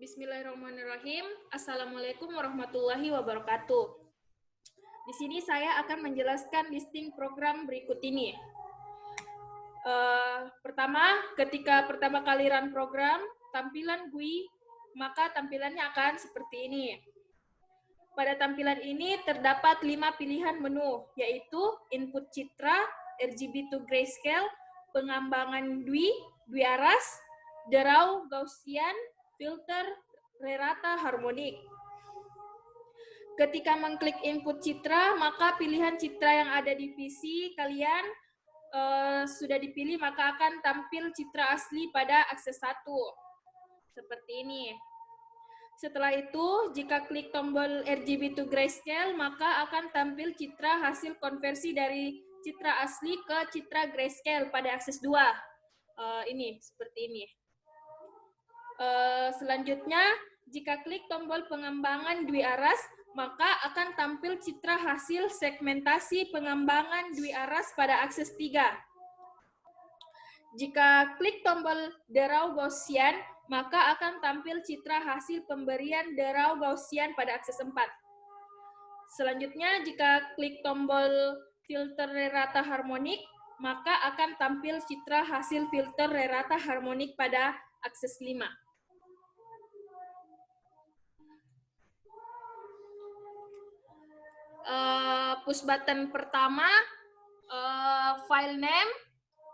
Bismillahirrahmanirrahim. Assalamualaikum warahmatullahi wabarakatuh. Di sini saya akan menjelaskan listing program berikut ini. Pertama, ketika pertama kali run program, tampilan GUI, maka tampilannya akan seperti ini. Pada tampilan ini terdapat 5 pilihan menu, yaitu input citra, RGB to grayscale, pengembangan dwi aras, draw Gaussian, filter, rerata harmonik. Ketika mengklik input citra, maka pilihan citra yang ada di PC kalian sudah dipilih, maka akan tampil citra asli pada akses 1. Seperti ini. Setelah itu, jika klik tombol RGB to grayscale, maka akan tampil citra hasil konversi dari citra asli ke citra grayscale pada akses 2. Ini, seperti ini. Selanjutnya, jika klik tombol pengembangan dwi aras, maka akan tampil citra hasil segmentasi pengembangan dwi aras pada akses 3. Jika klik tombol draw Gaussian, maka akan tampil citra hasil pemberian draw Gaussian pada akses 4. Selanjutnya, jika klik tombol filter rerata harmonik, maka akan tampil citra hasil filter rerata harmonik pada akses 5. Push button pertama, file name,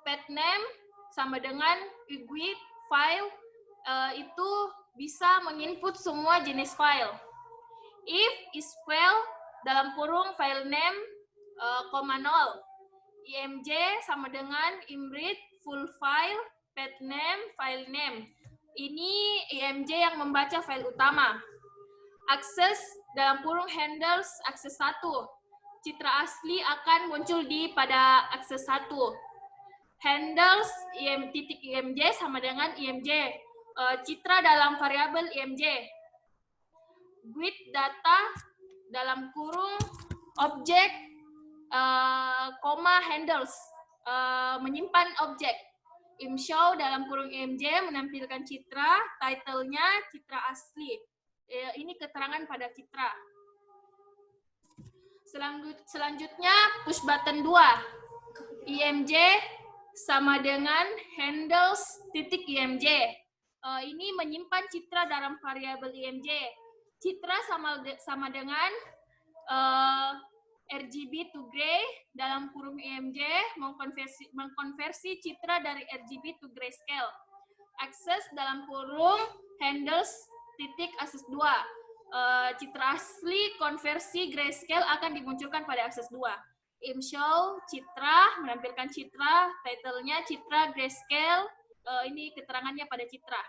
path name, sama dengan GUID file, itu bisa menginput semua jenis file. If is file, dalam kurung file name, 0, img sama dengan imread full file, path name, file name. Ini img yang membaca file utama. Akses dalam kurung handles akses 1. Citra asli akan muncul pada akses 1. Handles imj sama dengan img. Citra dalam variabel imj. GUID data dalam kurung objek, handles, menyimpan objek. Imshow dalam kurung imj menampilkan citra, title-nya citra asli. Ini keterangan pada citra. Selanjutnya push button 2. imj sama dengan handles.imj. Ini menyimpan citra dalam variabel imj. Citra sama dengan RGB to gray dalam kurung imj mengkonversi citra dari RGB to grayscale. Akses dalam kurung handles akses 2. Citra asli konversi grayscale akan dimunculkan pada akses 2. Imshow citra menampilkan citra, title-nya citra grayscale, ini keterangannya pada citra.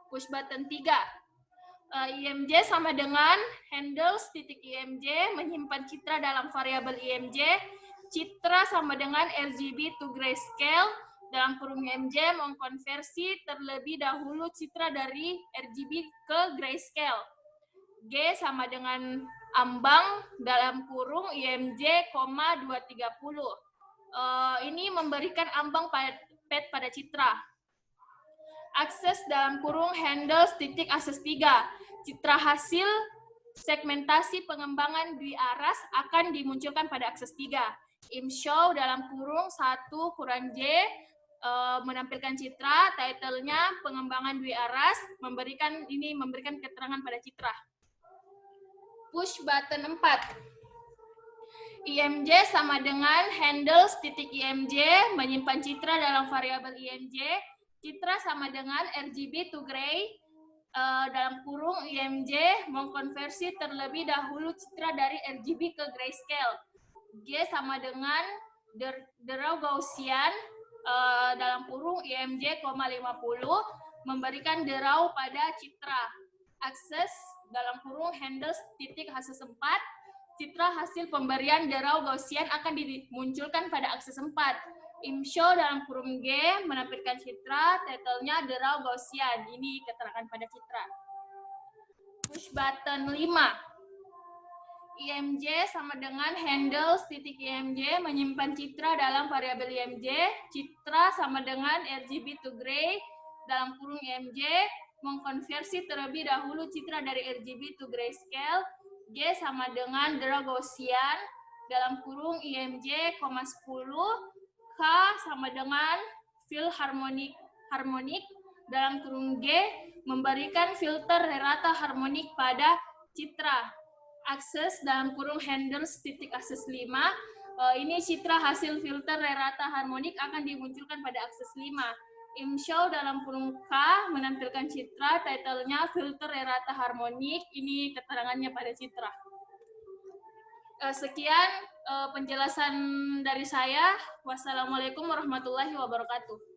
Push button 3. imj sama dengan handles.imj menyimpan citra dalam variabel imj, citra sama dengan RGB to grayscale, dalam kurung imj mengkonversi terlebih dahulu citra dari RGB ke grayscale. G sama dengan ambang dalam kurung imj, 230. Ini memberikan ambang path pada citra. Akses dalam kurung handles akses 3. Citra hasil segmentasi pengembangan dwi aras akan dimunculkan pada akses 3. Imshow dalam kurung 1 J menampilkan citra, title-nya pengembangan dwi aras, memberikan keterangan pada citra. Push button 4. imj sama dengan handles.imj menyimpan citra dalam variabel imj, citra sama dengan RGB to gray, dalam kurung imj mengkonversi terlebih dahulu citra dari RGB ke grayscale. G sama dengan draw Gaussian, dalam kurung imj, 50, memberikan draw pada citra. Akses dalam kurung handles akses 4, citra hasil pemberian draw Gaussian akan dimunculkan pada akses 4. Imshow dalam kurung G menampilkan citra, title-nya draw Gaussian. Ini keterangan pada citra. Push button 5. imj sama dengan handles.imj menyimpan citra dalam variabel imj, citra sama dengan RGB to gray, dalam kurung imj mengkonversi terlebih dahulu citra dari RGB to grayscale. G sama dengan draw Gaussian dalam kurung IMJ, 10. K sama dengan fill harmonik dalam kurung G memberikan filter rata harmonik pada citra. Akses dalam kurung handles titik akses 5. Ini citra hasil filter rata harmonik akan dimunculkan pada akses 5. ImShow dalam kurung K menampilkan citra, titlenya filter rata harmonik. Ini keterangannya pada citra. Sekian penjelasan dari saya. Wassalamualaikum warahmatullahi wabarakatuh.